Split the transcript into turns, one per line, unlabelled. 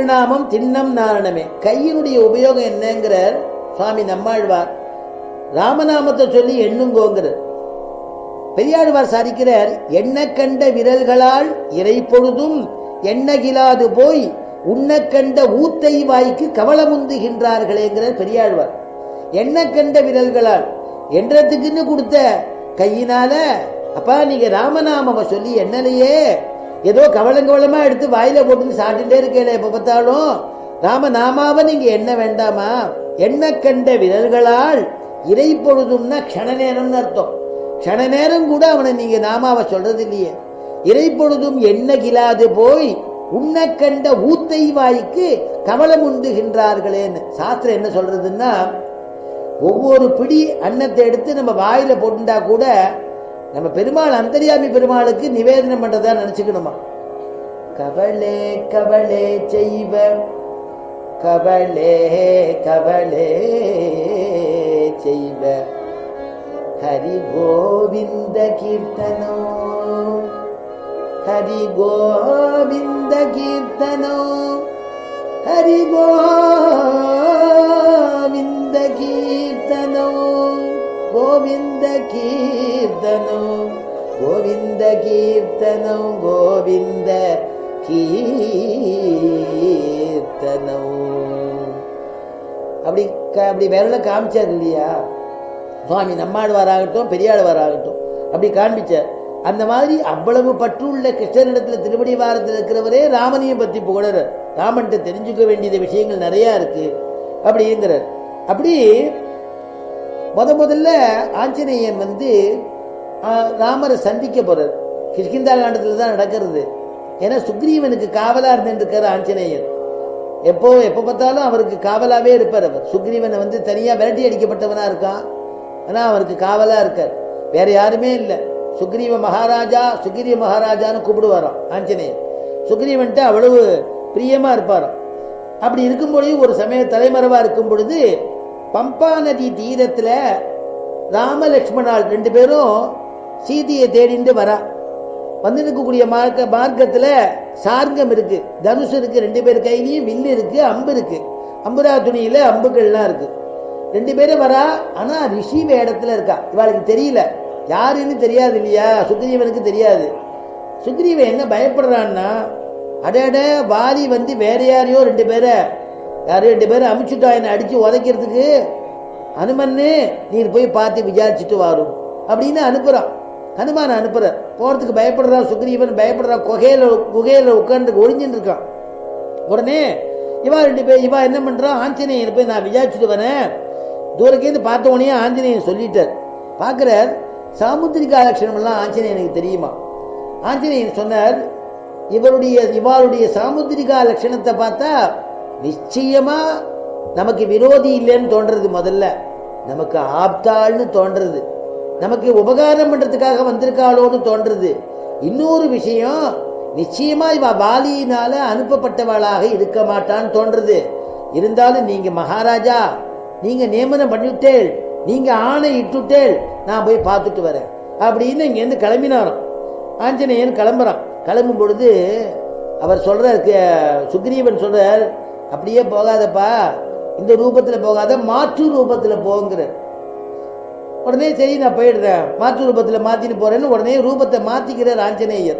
நாமம் திண்ணம் நாரணமே. கையினுடைய உபயோகம் என்னங்கிறார் சுவாமி நம்மாழ்வார். ராமநாமத்தை சொல்லி எண்ணுங்கோங்கிறார். பெரியாழ்வார் சாதிக்கிறார், எண்ண கண்ட விரல்களால் இறை பொழுதும் எண்ணகிலாது போய் உண்ண கண்ட ஊத்தை வாய்க்கு கவலமுந்துகின்றார்களேங்கிறார் பெரியாழ்வார். எண்ண கண்ட விரல்களால் என்றதுக்குன்னு கொடுத்த கையினால, அப்பா நீங்க ராமநாம சொல்லி எண்ணலையே, ஏதோ கவலங்கவலமா எடுத்து வாயில போட்டு சாப்பிட்டுட்டே இருக்கல, எப்ப பார்த்தாலும் ராமநாமாவை நீங்க எண்ண வேண்டாமா? எண்ண கண்ட விரல்களால் இறை பொழுதும்னா க்ஷண நேரம்னு அர்த்தம். க்ஷண நேரம் கூட அவனை நீங்க நாமாவை சொல்றது இல்லையே. இறை பொழுதும் எண்ண கிலாது போய் உண்ண கண்ட ஊத்தை வாய்க்கு கவலம் உண்டுகின்றார்களேன்னு சாஸ்திரம் என்ன சொல்றதுன்னா, ஒவ்வொரு பிடி அன்னத்தை எடுத்து நம்ம வாயில போட்டுட்டா கூட நம்ம பெருமாள் அந்தரியாமி பெருமாளுக்கு நிவேதனம் பண்றதா நினைச்சுக்கணுமா. கவலே கவலே செய்வ கவலே கவலே செய்வ ஹரி கோவிந்த கீர்த்தனோ ஹரி கோவிந்த கீர்த்தனோ ஹரி கோவிந்த கீர்த்தனோ கோவிந்த கீர்த்தனோ கோவிந்த கீர்த்தனோ கோவிந்த கீர்த்தனோ. அப்படி அப்படி விரல காமிச்சார் இல்லையா சுவாமி நம்மாழ்வாராகட்டும் பெரியாழ்வாராகட்டும், அப்படி காண்பிச்சார். அந்த மாதிரி அவ்வளவு பற்றுள்ள கிருஷ்ணனிடத்தில் திருவடி வாரத்தில் இருக்கிறவரே ராமனையும் பற்றி புகழர். ராமன்ட்ட தெரிஞ்சுக்க வேண்டியது விஷயங்கள் நிறைய இருக்கு அப்படிங்கிறார். அப்படி முதல்ல ஆஞ்சநேயன் ராமரை சந்திக்க போறார். கிஷ்கிந்தா காண்டத்துல தான் நடக்கிறது. ஏன்னா சுக்ரீவனுக்கு காவலா இருந்திருக்காரு ஆஞ்சநேயன். எப்போ பார்த்தாலும் அவருக்கு காவலாவே இருப்பார். அவர் சுக்ரீவனை தனியா விரட்டி அடிக்கப்பட்டவனா இருக்கான், ஆனா அவருக்கு காவலா இருக்கார். வேற யாருமே இல்லை. சுக்ரீவ மகாராஜான்னு கூப்பிடுவாராம் ஆஞ்சநேயன். சுக்ரீவன்ட்டு அவ்வளவு பிரியமா இருப்பாராம். அப்படி இருக்கும் பொழுது ஒரு சமய தலைமறைவா இருக்கும் பொழுது பம்பா நதி தீரத்துல ராமலட்சுமணால் 2 பேரும் சீதையை தேடிண்டு வரா. இருக்கக்கூடிய மார்க்கத்துல சார்கம் இருக்கு, தனுஷ் இருக்கு, 2 பேர் கையிலையும் வில்லு இருக்கு, அம்பு இருக்கு, அம்புரா துணியில அம்புகள்லாம் இருக்கு. 2 பேரும் வரா. ஆனா ரிஷி வேடத்துல இருக்கா. இவளுக்கு தெரியல, யாருன்னு தெரியாது இல்லையா, சுக்ரீவனுக்கு தெரியாது. சுக்ரீவன் என்ன பயப்படுறான்னா, அட வாலி வேற யாரையோ 2 பேரை அமிச்சுட்டா என்ன அடிச்சு உதைக்கிறதுக்கு, ஹனுமன்னு நீர் போய் பார்த்து விசாரிச்சுட்டு வரும் அப்படின்னு அனுப்புறான். ஹனுமான அனுப்புற போறதுக்கு பயப்படுறா. சுக்ரீவன் பயப்படுறா. குகையில உட்கார்ந்து ஒழிஞ்சுட்டு இருக்கான். உடனே இவா என்ன பண்றான், ஆஞ்சநேயன் போய் நான் விசாரிச்சுட்டு வரேன். தூரக்கேந்து பார்த்த உடனே ஆஞ்சநேயன் சொல்லிட்டார். பார்க்கிறார், சாமுத்திரிகா லட்சணம் எல்லாம் ஆஞ்சநேயனுக்கு தெரியுமா. ஆஞ்சநேயன் சொன்னார், இவருடைய சாமுத்திரிகா லட்சணத்தை பார்த்தா நிச்சயமா நமக்கு விரோதி இல்லைன்னு தோன்றது. முதல்ல நமக்கு ஆப்தாள்னு தோன்றது, நமக்கு உபகாரம் பண்றதுக்காக வந்திருக்காளோன்னு தோன்றது. இன்னொரு விஷயம், நிச்சயமா இவ வாலியினால அனுப்பப்பட்டவளாக இருக்க மாட்டான்னு தோன்றது. இருந்தாலும் நீங்க மகாராஜா, நீங்க நியமனம் பண்ணிவிட்டேள், நீங்க ஆணை இட்டுட்டேள், நான் போய் பார்த்துட்டு வரேன் அப்படின்னு இங்கேருந்து கிளம்பினாராம். ஆஞ்சநேயன் கிளம்புறான். கிளம்பும் பொழுது அவர் சொல்றார், சுக்ரீவன் சொல்றார், அப்படியே போகாதப்பா, இந்த ரூபத்துல போகாத, மாற்று ரூபத்துல போங்கிற. உடனே சரி நான் போயிடுறேன், மாற்று ரூபத்துல மாத்திட்டு போறேன்னு உடனே ரூபத்தை மாத்திக்கிறார் ஆஞ்சநேயர்.